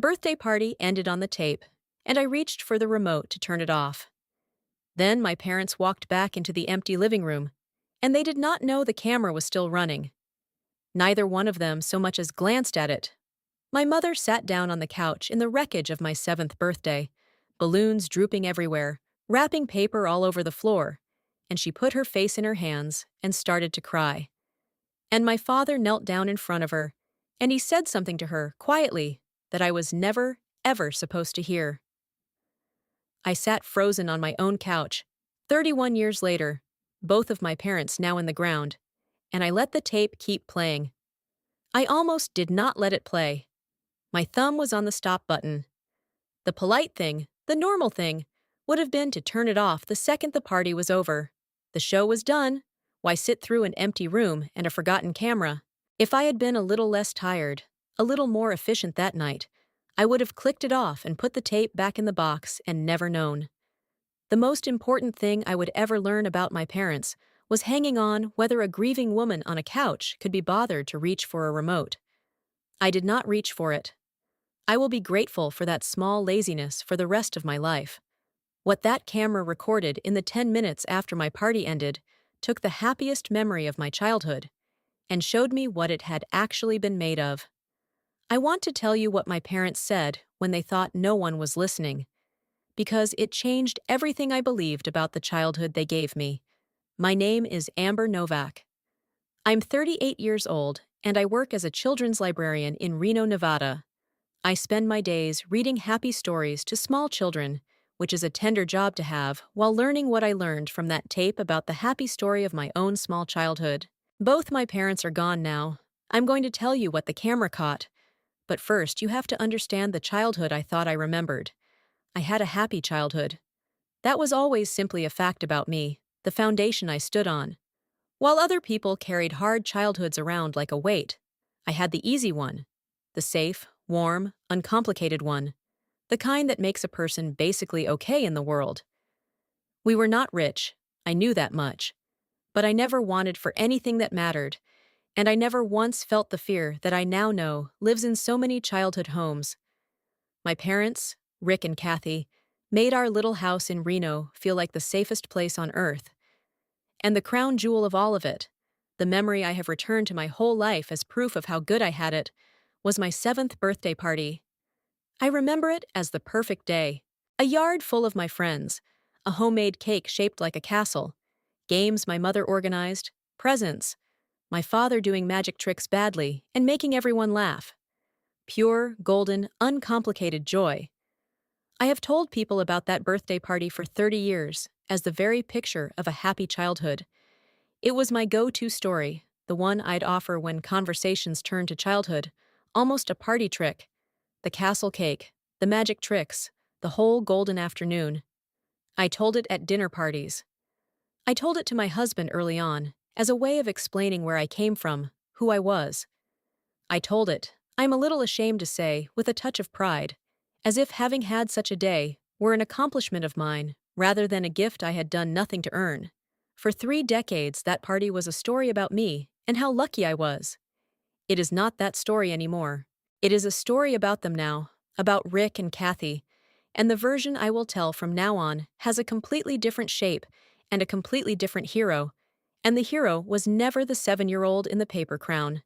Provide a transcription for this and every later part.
birthday party ended on the tape, and I reached for the remote to turn it off. Then my parents walked back into the empty living room, and they did not know the camera was still running. Neither one of them so much as glanced at it. My mother sat down on the couch in the wreckage of my 7th birthday, balloons drooping everywhere, wrapping paper all over the floor, and she put her face in her hands and started to cry. And my father knelt down in front of her, and he said something to her, quietly, that I was never, ever supposed to hear. I sat frozen on my own couch, 31 years later, both of my parents now in the ground, and I let the tape keep playing. I almost did not let it play. My thumb was on the stop button. The polite thing, the normal thing, would have been to turn it off the second the party was over. The show was done. Why sit through an empty room and a forgotten camera? If I had been a little less tired, a little more efficient that night, I would have clicked it off and put the tape back in the box and never known. The most important thing I would ever learn about my parents was hanging on whether a grieving woman on a couch could be bothered to reach for a remote. I did not reach for it. I will be grateful for that small laziness for the rest of my life. What that camera recorded in the 10 minutes after my party ended took the happiest memory of my childhood and showed me what it had actually been made of. I want to tell you what my parents said when they thought no one was listening, because it changed everything I believed about the childhood they gave me. My name is Amber Novak. I'm 38 years old, and I work as a children's librarian in Reno, Nevada. I spend my days reading happy stories to small children, which is a tender job to have, while learning what I learned from that tape about the happy story of my own small childhood. Both my parents are gone now. I'm going to tell you what the camera caught. But first, you have to understand the childhood I thought I remembered. I had a happy childhood. That was always simply a fact about me, the foundation I stood on. While other people carried hard childhoods around like a weight, I had the easy one, the safe, warm, uncomplicated one, the kind that makes a person basically okay in the world. We were not rich, I knew that much, but I never wanted for anything that mattered, and I never once felt the fear that I now know lives in so many childhood homes. My parents, Rick and Kathy, made our little house in Reno feel like the safest place on earth. And the crown jewel of all of it, the memory I have returned to my whole life as proof of how good I had it, was my 7th birthday party. I remember it as the perfect day. A yard full of my friends, a homemade cake shaped like a castle, games my mother organized, presents, my father doing magic tricks badly and making everyone laugh. Pure, golden, uncomplicated joy. I have told people about that birthday party for 30 years as the very picture of a happy childhood. It was my go-to story, the one I'd offer when conversations turned to childhood, almost a party trick. The castle cake, the magic tricks, the whole golden afternoon. I told it at dinner parties. I told it to my husband early on, as a way of explaining where I came from, who I was. I told it, I'm a little ashamed to say, with a touch of pride, as if having had such a day were an accomplishment of mine, rather than a gift I had done nothing to earn. For 3 decades, that party was a story about me and how lucky I was. It is not that story anymore. It is a story about them now, about Rick and Kathy, and the version I will tell from now on has a completely different shape and a completely different hero, and the hero was never the 7-year-old in the paper crown.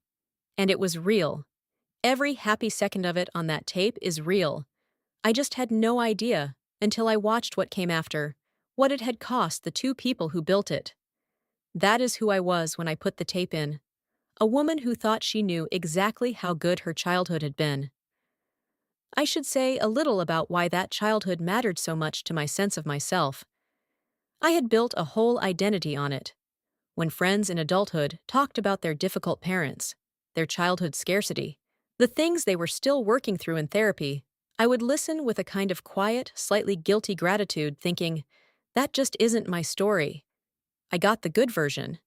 And it was real. Every happy second of it on that tape is real. I just had no idea until I watched what came after, what it had cost the 2 people who built it. That is who I was when I put the tape in. A woman who thought she knew exactly how good her childhood had been. I should say a little about why that childhood mattered so much to my sense of myself. I had built a whole identity on it. When friends in adulthood talked about their difficult parents, their childhood scarcity, the things they were still working through in therapy, I would listen with a kind of quiet, slightly guilty gratitude, thinking, that just isn't my story. I got the good version.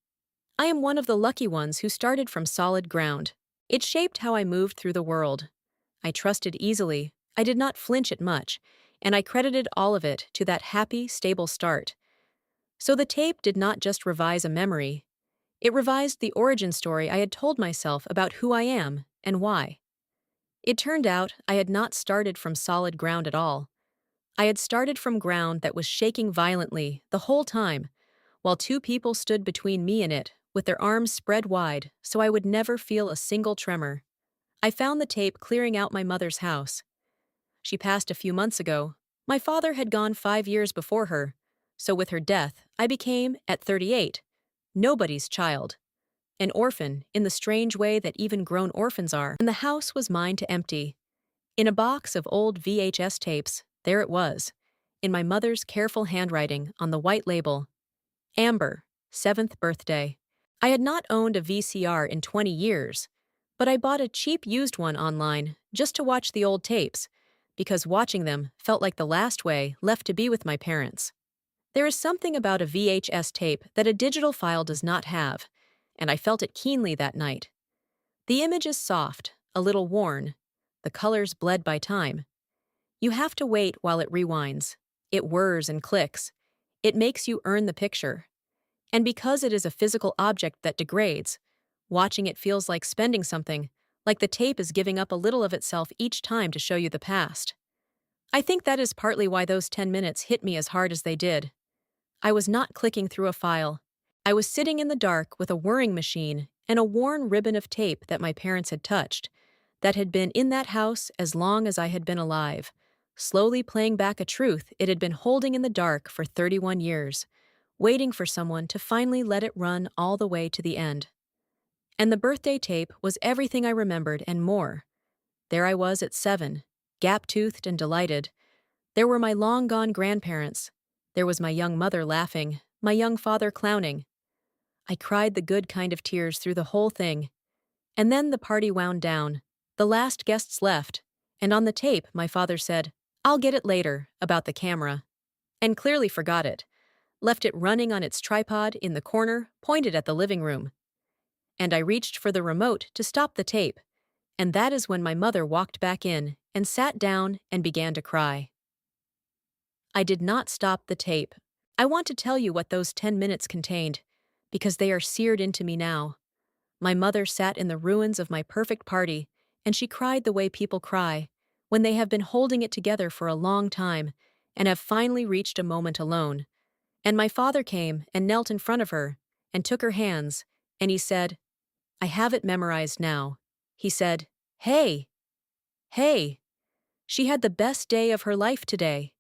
I am one of the lucky ones who started from solid ground. It shaped how I moved through the world. I trusted easily, I did not flinch at much, and I credited all of it to that happy, stable start. So the tape did not just revise a memory. It revised the origin story I had told myself about who I am and why. It turned out I had not started from solid ground at all. I had started from ground that was shaking violently the whole time, while two people stood between me and it, with their arms spread wide so I would never feel a single tremor. I found the tape clearing out my mother's house. She passed a few months ago. My father had gone 5 years before her. So with her death, I became, at 38, nobody's child. An orphan, in the strange way that even grown orphans are. And the house was mine to empty. In a box of old VHS tapes, there it was, in my mother's careful handwriting on the white label. Amber, 7th birthday. I had not owned a VCR in 20 years, but I bought a cheap used one online just to watch the old tapes, because watching them felt like the last way left to be with my parents. There is something about a VHS tape that a digital file does not have, and I felt it keenly that night. The image is soft, a little worn, the colors bled by time. You have to wait while it rewinds. It whirs and clicks. It makes you earn the picture. And because it is a physical object that degrades, watching it feels like spending something, like the tape is giving up a little of itself each time to show you the past. I think that is partly why those 10 minutes hit me as hard as they did. I was not clicking through a file. I was sitting in the dark with a whirring machine and a worn ribbon of tape that my parents had touched, that had been in that house as long as I had been alive, slowly playing back a truth it had been holding in the dark for 31 years, waiting for someone to finally let it run all the way to the end. And the birthday tape was everything I remembered and more. There I was at 7, gap-toothed and delighted. There were my long-gone grandparents. There was my young mother laughing, my young father clowning. I cried the good kind of tears through the whole thing. And then the party wound down. The last guests left, and on the tape my father said, "I'll get it later," about the camera. And clearly forgot it. Left it running on its tripod in the corner, pointed at the living room. And I reached for the remote to stop the tape, and that is when my mother walked back in and sat down and began to cry. I did not stop the tape. I want to tell you what those 10 minutes contained, because they are seared into me now. My mother sat in the ruins of my perfect party, and she cried the way people cry, when they have been holding it together for a long time, and have finally reached a moment alone. And my father came and knelt in front of her, and took her hands, and he said, "I have it memorized now." He said, "Hey, hey, she had the best day of her life today.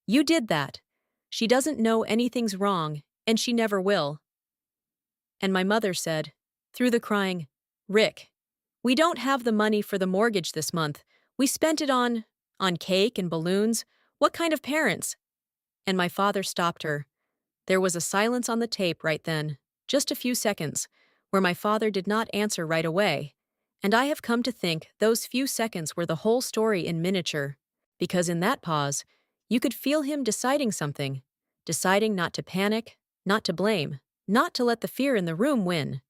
You did that. She doesn't know anything's wrong, and she never will." And my mother said, through the crying, "Rick, we don't have the money for the mortgage this month. We spent it on cake and balloons. What kind of parents?" And my father stopped her. There was a silence on the tape right then, just a few seconds, where my father did not answer right away. And I have come to think those few seconds were the whole story in miniature, because in that pause, you could feel him deciding something, deciding not to panic, not to blame, not to let the fear in the room win.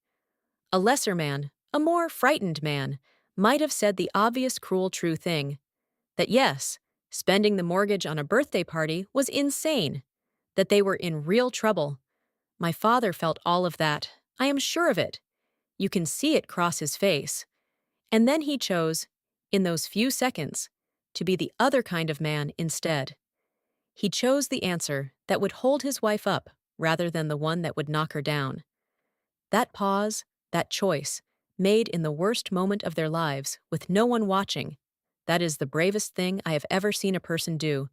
A lesser man, a more frightened man, might have said the obvious cruel true thing, that yes, spending the mortgage on a birthday party was insane, that they were in real trouble. My father felt all of that, I am sure of it. You can see it cross his face. And then he chose, in those few seconds, to be the other kind of man instead. He chose the answer that would hold his wife up rather than the one that would knock her down. That pause, that choice, made in the worst moment of their lives, with no one watching, that is the bravest thing I have ever seen a person do,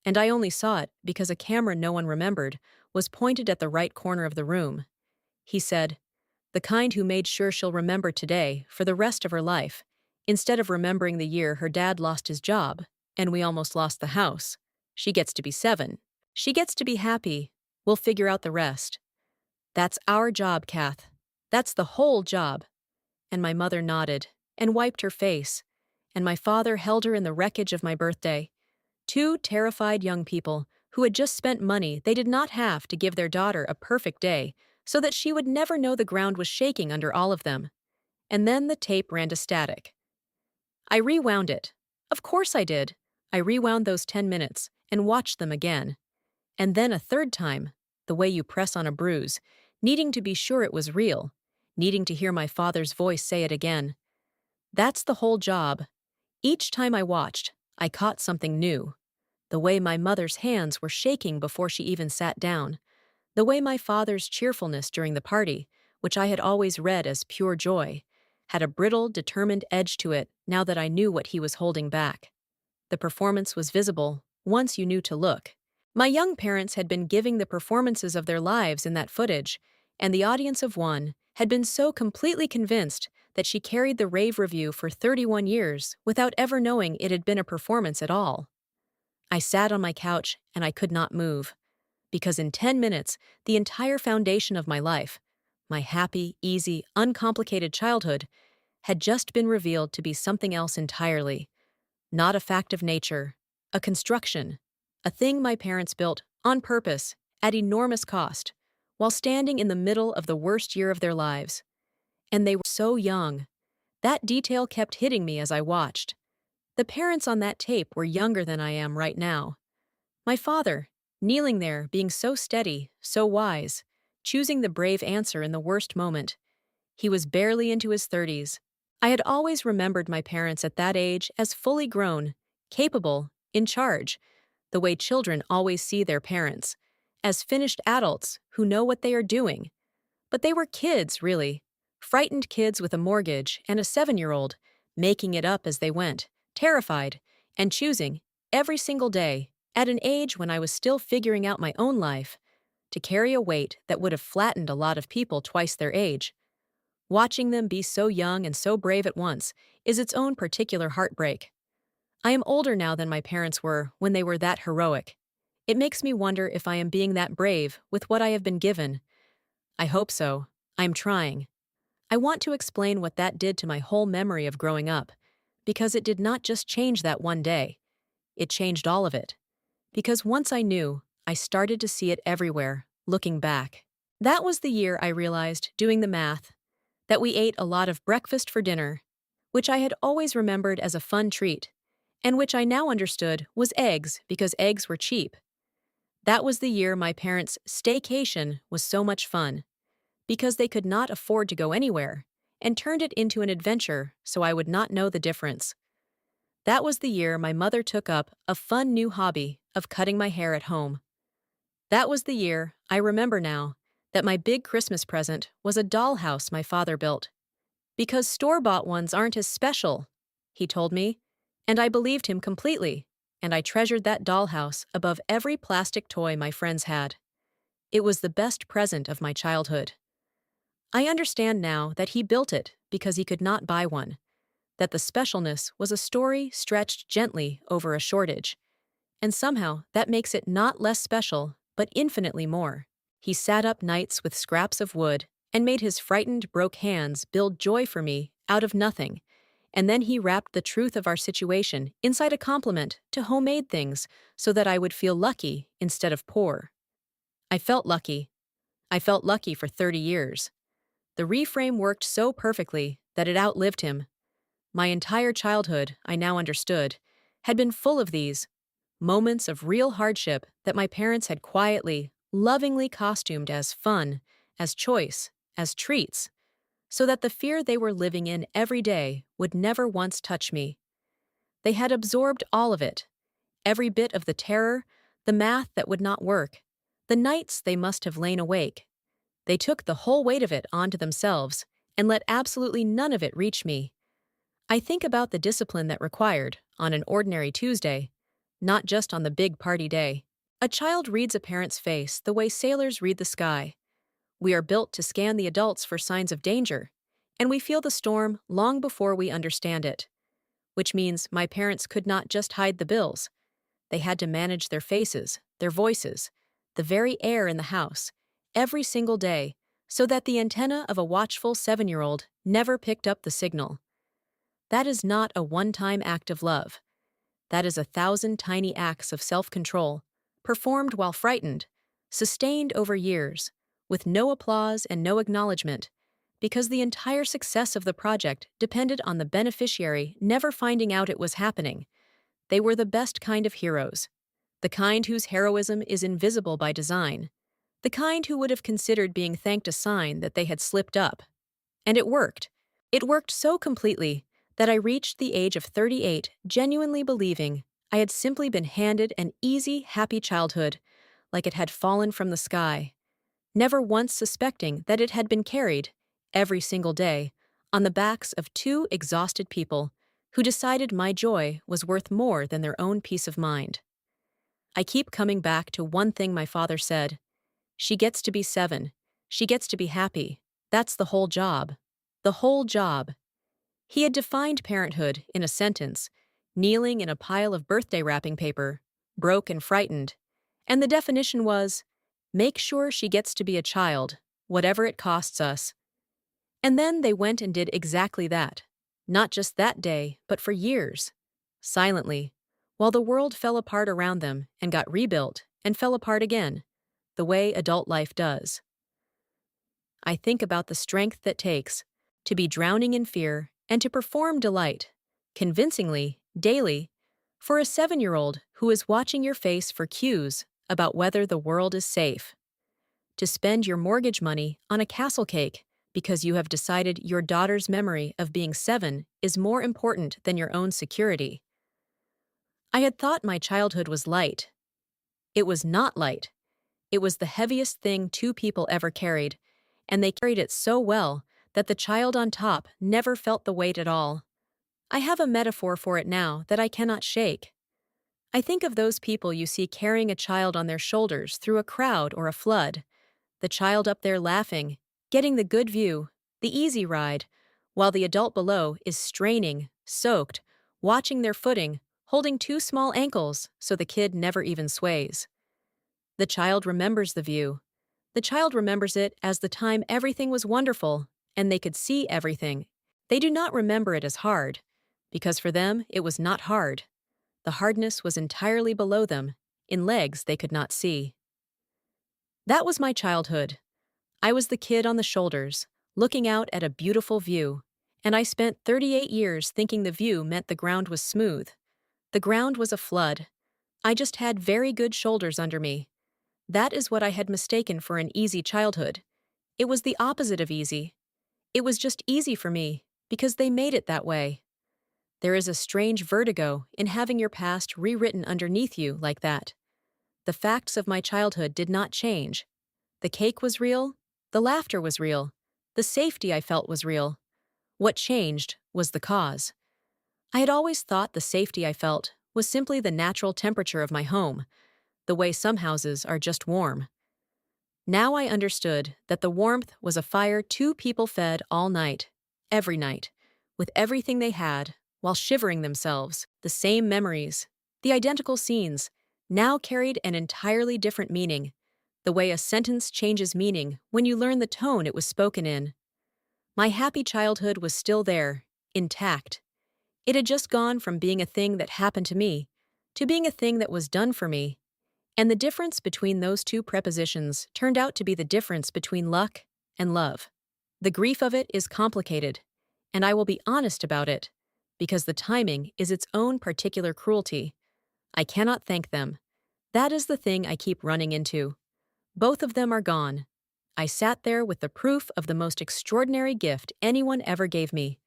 and I only saw it because a camera no one remembered was pointed at the right corner of the room. He said, "The kind who made sure she'll remember today for the rest of her life, instead of remembering the year her dad lost his job, and we almost lost the house. She gets to be 7. She gets to be happy. We'll figure out the rest. That's our job, Kath. That's the whole job." And my mother nodded and wiped her face, and my father held her in the wreckage of my birthday. Two terrified young people who had just spent money they did not have to give their daughter a perfect day so that she would never know the ground was shaking under all of them. And then the tape ran to static. I rewound it. Of course I did. I rewound those 10 minutes and watched them again. And then a third time, the way you press on a bruise, needing to be sure it was real, needing to hear my father's voice say it again. That's the whole job. Each time I watched, I caught something new. The way my mother's hands were shaking before she even sat down. The way my father's cheerfulness during the party, which I had always read as pure joy, had a brittle, determined edge to it now that I knew what he was holding back. The performance was visible once you knew to look. My young parents had been giving the performances of their lives in that footage, and the audience of one had been so completely convinced that she carried the rave review for 31 years without ever knowing it had been a performance at all. I sat on my couch and I could not move, because in 10 minutes, the entire foundation of my life, my happy, easy, uncomplicated childhood, had just been revealed to be something else entirely. Not a fact of nature, a construction, a thing my parents built on purpose at enormous cost, while standing in the middle of the worst year of their lives. And they were so young. That detail kept hitting me as I watched. The parents on that tape were younger than I am right now. My father, kneeling there, being so steady, so wise, choosing the brave answer in the worst moment. He was barely into his 30s. I had always remembered my parents at that age as fully grown, capable, in charge, the way children always see their parents, as finished adults who know what they are doing. But they were kids, really. Frightened kids with a mortgage and a 7-year-old, making it up as they went, terrified, and choosing, every single day, at an age when I was still figuring out my own life, to carry a weight that would have flattened a lot of people twice their age. Watching them be so young and so brave at once is its own particular heartbreak. I am older now than my parents were when they were that heroic. It makes me wonder if I am being that brave with what I have been given. I hope so. I'm trying. I want to explain what that did to my whole memory of growing up, because it did not just change that one day. It changed all of it. Because once I knew, I started to see it everywhere, looking back. That was the year I realized, doing the math, that we ate a lot of breakfast for dinner, which I had always remembered as a fun treat, and which I now understood was eggs because eggs were cheap. That was the year my parents' staycation was so much fun, because they could not afford to go anywhere, and turned it into an adventure so I would not know the difference. That was the year my mother took up a fun new hobby of cutting my hair at home. That was the year, I remember now, that my big Christmas present was a dollhouse my father built. Because store-bought ones aren't as special, he told me, and I believed him completely, and I treasured that dollhouse above every plastic toy my friends had. It was the best present of my childhood. I understand now that he built it because he could not buy one, that the specialness was a story stretched gently over a shortage, and somehow that makes it not less special, but infinitely more. He sat up nights with scraps of wood and made his frightened, broke hands build joy for me out of nothing, and then he wrapped the truth of our situation inside a compliment to homemade things so that I would feel lucky instead of poor. I felt lucky. I felt lucky for 30 years. The reframe worked so perfectly that it outlived him. My entire childhood, I now understood, had been full of these moments of real hardship that my parents had quietly, lovingly costumed as fun, as choice, as treats, so that the fear they were living in every day would never once touch me. They had absorbed all of it, every bit of the terror, the math that would not work, the nights they must have lain awake. They took the whole weight of it onto themselves and let absolutely none of it reach me. I think about the discipline that required, on an ordinary Tuesday, not just on the big party day. A child reads a parent's face the way sailors read the sky. We are built to scan the adults for signs of danger, and we feel the storm long before we understand it. Which means my parents could not just hide the bills. They had to manage their faces, their voices, the very air in the house, every single day, so that the antenna of a watchful 7-year-old never picked up the signal. That is not a one-time act of love. That is 1,000 tiny acts of self-control, performed while frightened, sustained over years, with no applause and no acknowledgement, because the entire success of the project depended on the beneficiary never finding out it was happening. They were the best kind of heroes, the kind whose heroism is invisible by design, the kind who would have considered being thanked a sign that they had slipped up. And it worked. It worked so completely that I reached the age of 38 genuinely believing I had simply been handed an easy, happy childhood, like it had fallen from the sky, never once suspecting that it had been carried, every single day, on the backs of two exhausted people who decided my joy was worth more than their own peace of mind. I keep coming back to one thing my father said: she gets to be 7. She gets to be happy. That's the whole job. The whole job. He had defined parenthood in a sentence, kneeling in a pile of birthday wrapping paper, broke and frightened. And the definition was, make sure she gets to be a child, whatever it costs us. And then they went and did exactly that. Not just that day, but for years. Silently, while the world fell apart around them and got rebuilt and fell apart again, the way adult life does. I think about the strength that takes to be drowning in fear and to perform delight, convincingly, daily, for a 7-year-old who is watching your face for cues about whether the world is safe. To spend your mortgage money on a castle cake because you have decided your daughter's memory of being 7 is more important than your own security. I had thought my childhood was light. It was not light. It was the heaviest thing two people ever carried, and they carried it so well that the child on top never felt the weight at all. I have a metaphor for it now that I cannot shake. I think of those people you see carrying a child on their shoulders through a crowd or a flood, the child up there laughing, getting the good view, the easy ride, while the adult below is straining, soaked, watching their footing, holding two small ankles so the kid never even sways. The child remembers the view. The child remembers it as the time everything was wonderful and they could see everything. They do not remember it as hard, because for them it was not hard. The hardness was entirely below them, in legs they could not see. That was my childhood. I was the kid on the shoulders, looking out at a beautiful view, and I spent 38 years thinking the view meant the ground was smooth. The ground was a flood. I just had very good shoulders under me. That is what I had mistaken for an easy childhood. It was the opposite of easy. It was just easy for me, because they made it that way. There is a strange vertigo in having your past rewritten underneath you like that. The facts of my childhood did not change. The cake was real. The laughter was real. The safety I felt was real. What changed was the cause. I had always thought the safety I felt was simply the natural temperature of my home, the way some houses are just warm. Now I understood that the warmth was a fire two people fed all night, every night, with everything they had, while shivering themselves, the same memories, the identical scenes, now carried an entirely different meaning, the way a sentence changes meaning when you learn the tone it was spoken in. My happy childhood was still there, intact. It had just gone from being a thing that happened to me to being a thing that was done for me, and the difference between those two prepositions turned out to be the difference between luck and love. The grief of it is complicated, and I will be honest about it, because the timing is its own particular cruelty. I cannot thank them. That is the thing I keep running into. Both of them are gone. I sat there with the proof of the most extraordinary gift anyone ever gave me: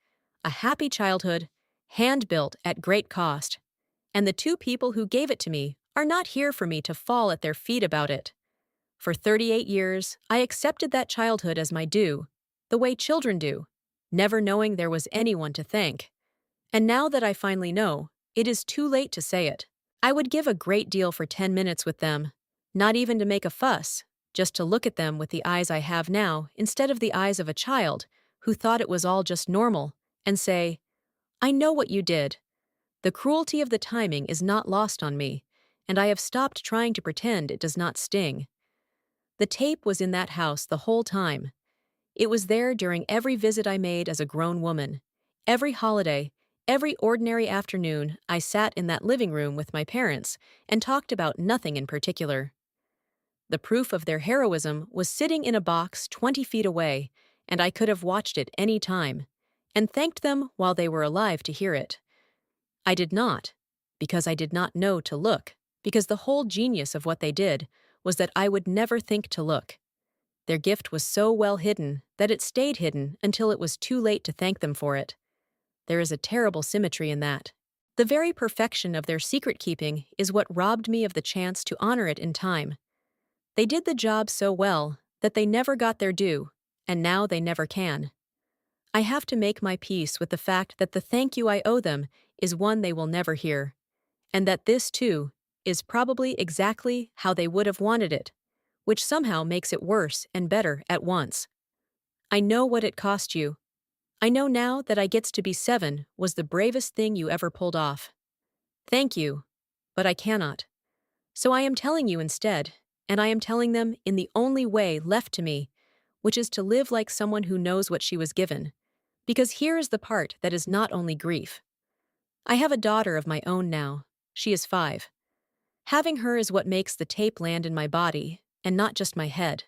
a happy childhood, hand-built at great cost. And the two people who gave it to me are not here for me to fall at their feet about it. For 38 years, I accepted that childhood as my due, the way children do, never knowing there was anyone to thank. And now that I finally know, it is too late to say it. I would give a great deal for 10 minutes with them, not even to make a fuss, just to look at them with the eyes I have now instead of the eyes of a child who thought it was all just normal, and say, I know what you did. The cruelty of the timing is not lost on me, and I have stopped trying to pretend it does not sting. The tape was in that house the whole time. It was there during every visit I made as a grown woman. Every holiday, every ordinary afternoon, I sat in that living room with my parents and talked about nothing in particular. The proof of their heroism was sitting in a box 20 feet away, and I could have watched it any time, and thanked them while they were alive to hear it. I did not, because I did not know to look, because the whole genius of what they did was that I would never think to look. Their gift was so well hidden that it stayed hidden until it was too late to thank them for it. There is a terrible symmetry in that. The very perfection of their secret keeping is what robbed me of the chance to honor it in time. They did the job so well that they never got their due, and now they never can. I have to make my peace with the fact that the thank you I owe them is one they will never hear, and that this, too, is probably exactly how they would have wanted it, which somehow makes it worse and better at once. I know what it cost you. I know now that I gets to be 7 was the bravest thing you ever pulled off. Thank you, but I cannot. So I am telling you instead, and I am telling them in the only way left to me, which is to live like someone who knows what she was given. Because here is the part that is not only grief. I have a daughter of my own now. She is 5. Having her is what makes the tape land in my body, and not just my head.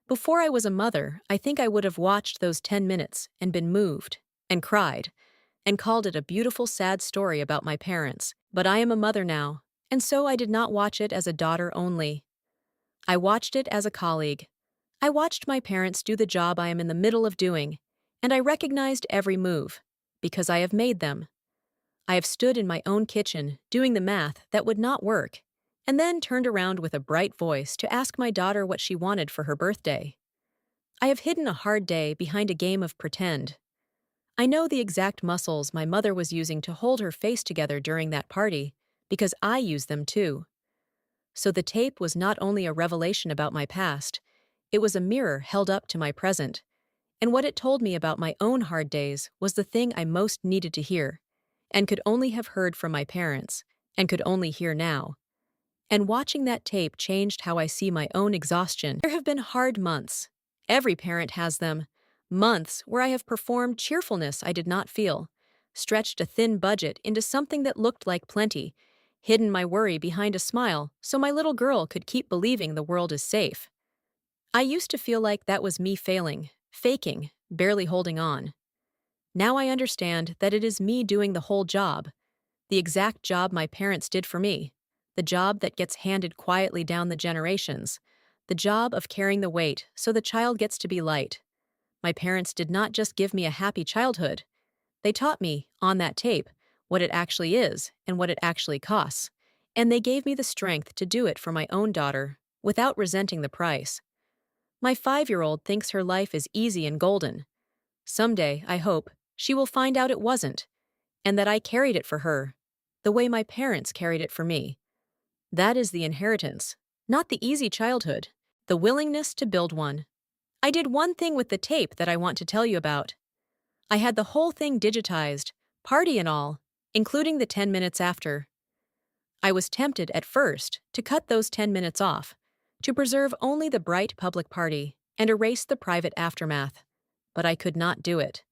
Before I was a mother, I think I would have watched those 10 minutes and been moved, and cried, and called it a beautiful sad story about my parents. But I am a mother now, and so I did not watch it as a daughter only. I watched it as a colleague. I watched my parents do the job I am in the middle of doing, and I recognized every move, because I have made them. I have stood in my own kitchen doing the math that would not work, and then turned around with a bright voice to ask my daughter what she wanted for her birthday. I have hidden a hard day behind a game of pretend. I know the exact muscles my mother was using to hold her face together during that party, because I used them too. So the tape was not only a revelation about my past, it was a mirror held up to my present, and what it told me about my own hard days was the thing I most needed to hear, and could only have heard from my parents, and could only hear now. And watching that tape changed how I see my own exhaustion. There have been hard months. Every parent has them. Months where I have performed cheerfulness I did not feel, stretched a thin budget into something that looked like plenty, hidden my worry behind a smile so my little girl could keep believing the world is safe. I used to feel like that was me failing, faking, barely holding on. Now I understand that it is me doing the whole job, the exact job my parents did for me, the job that gets handed quietly down the generations, the job of carrying the weight so the child gets to be light. My parents did not just give me a happy childhood. They taught me, on that tape, what it actually is and what it actually costs, and they gave me the strength to do it for my own daughter, without resenting the price. My 5-year-old thinks her life is easy and golden. Someday, I hope, she will find out it wasn't, and that I carried it for her, the way my parents carried it for me. That is the inheritance, not the easy childhood, the willingness to build one. I did one thing with the tape that I want to tell you about. I had the whole thing digitized, party and all, including the 10 minutes after. I was tempted at first to cut those 10 minutes off, to preserve only the bright public party and erase the private aftermath. But I could not do it,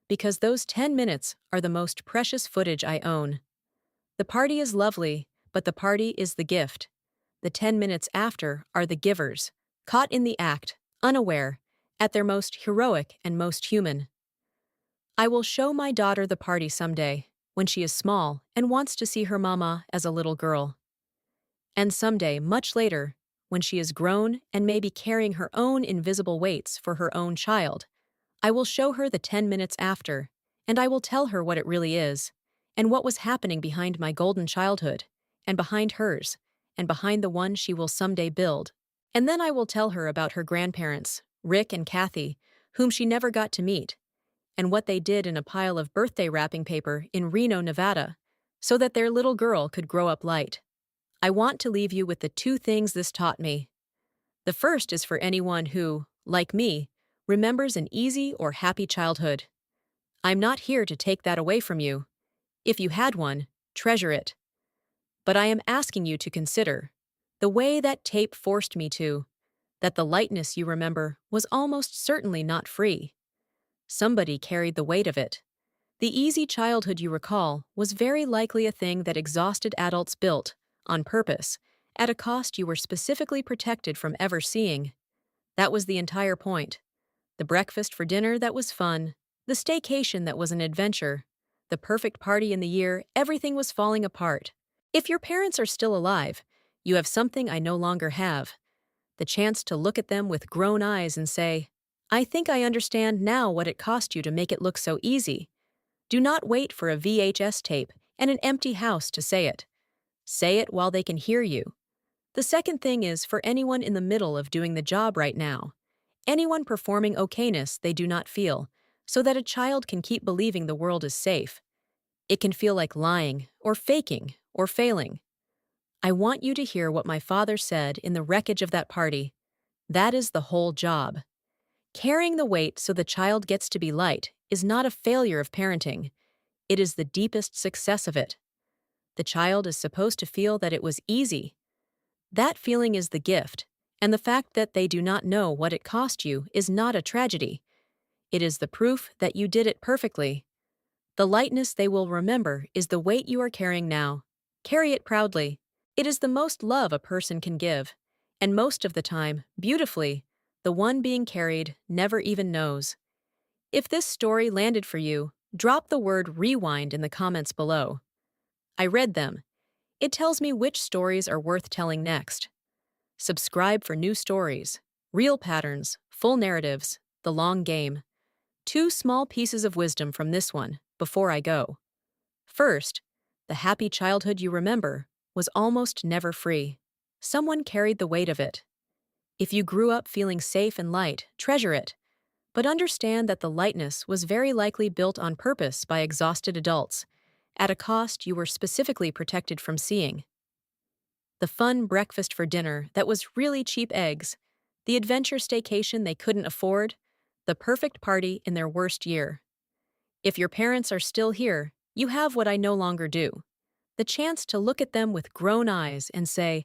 because those 10 minutes are the most precious footage I own. The party is lovely, but the party is the gift. The 10 minutes after are the givers, caught in the act, unaware, at their most heroic and most human. I will show my daughter the party someday, when she is small and wants to see her mama as a little girl. And someday, much later, when she is grown and may be carrying her own invisible weights for her own child, I will show her the 10 minutes after, and I will tell her what it really is, and what was happening behind my golden childhood, and behind hers, and behind the one she will someday build. And then I will tell her about her grandparents, Rick and Kathy, whom she never got to meet, and what they did in a pile of birthday wrapping paper in Reno, Nevada, so that their little girl could grow up light. I want to leave you with the 2 things this taught me. The first is for anyone who, like me, remembers an easy or happy childhood. I'm not here to take that away from you. If you had one, treasure it. But I am asking you to consider the way that tape forced me to, that the lightness you remember was almost certainly not free. Somebody carried the weight of it. The easy childhood you recall was very likely a thing that exhausted adults built, on purpose, at a cost you were specifically protected from ever seeing. That was the entire point. The breakfast for dinner that was fun, the staycation that was an adventure, the perfect party in the year, everything was falling apart. If your parents are still alive, you have something I no longer have. The chance to look at them with grown eyes and say, I think I understand now what it cost you to make it look so easy. Do not wait for a VHS tape and an empty house to say it. Say it while they can hear you. The second thing is for anyone in the middle of doing the job right now. Anyone performing okayness they do not feel, so that a child can keep believing the world is safe. It can feel like lying, or faking, or failing. I want you to hear what my father said in the wreckage of that party. That is the whole job. Carrying the weight so the child gets to be light is not a failure of parenting. It is the deepest success of it. The child is supposed to feel that it was easy. That feeling is the gift, and the fact that they do not know what it cost you is not a tragedy. It is the proof that you did it perfectly. The lightness they will remember is the weight you are carrying now. Carry it proudly. It is the most love a person can give, and most of the time, beautifully, the one being carried never even knows. If this story landed for you, drop the word rewind in the comments below. I read them. It tells me which stories are worth telling next. Subscribe for new stories, real patterns, full narratives, the long game. 2 small pieces of wisdom from this one, before I go. First, the happy childhood you remember was almost never free. Someone carried the weight of it. If you grew up feeling safe and light, treasure it. But understand that the lightness was very likely built on purpose by exhausted adults, at a cost you were specifically protected from seeing. The fun breakfast for dinner that was really cheap eggs, the adventure staycation they couldn't afford, the perfect party in their worst year. If your parents are still here, you have what I no longer do. The chance to look at them with grown eyes and say,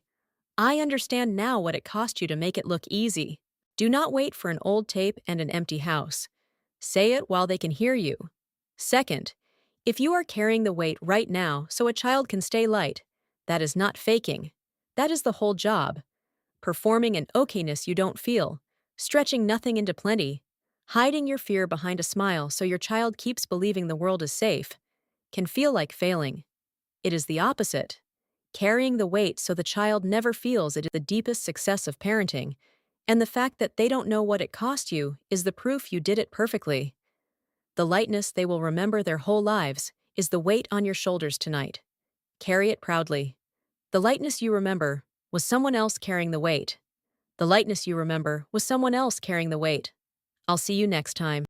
I understand now what it cost you to make it look easy. Do not wait for an old tape and an empty house. Say it while they can hear you. Second, if you are carrying the weight right now so a child can stay light, that is not faking. That is the whole job. Performing an okayness you don't feel, stretching nothing into plenty, hiding your fear behind a smile so your child keeps believing the world is safe, can feel like failing. It is the opposite. Carrying the weight so the child never feels it is the deepest success of parenting, and the fact that they don't know what it cost you is the proof you did it perfectly. The lightness they will remember their whole lives is the weight on your shoulders tonight. Carry it proudly. The lightness you remember was someone else carrying the weight. The lightness you remember was someone else carrying the weight. I'll see you next time.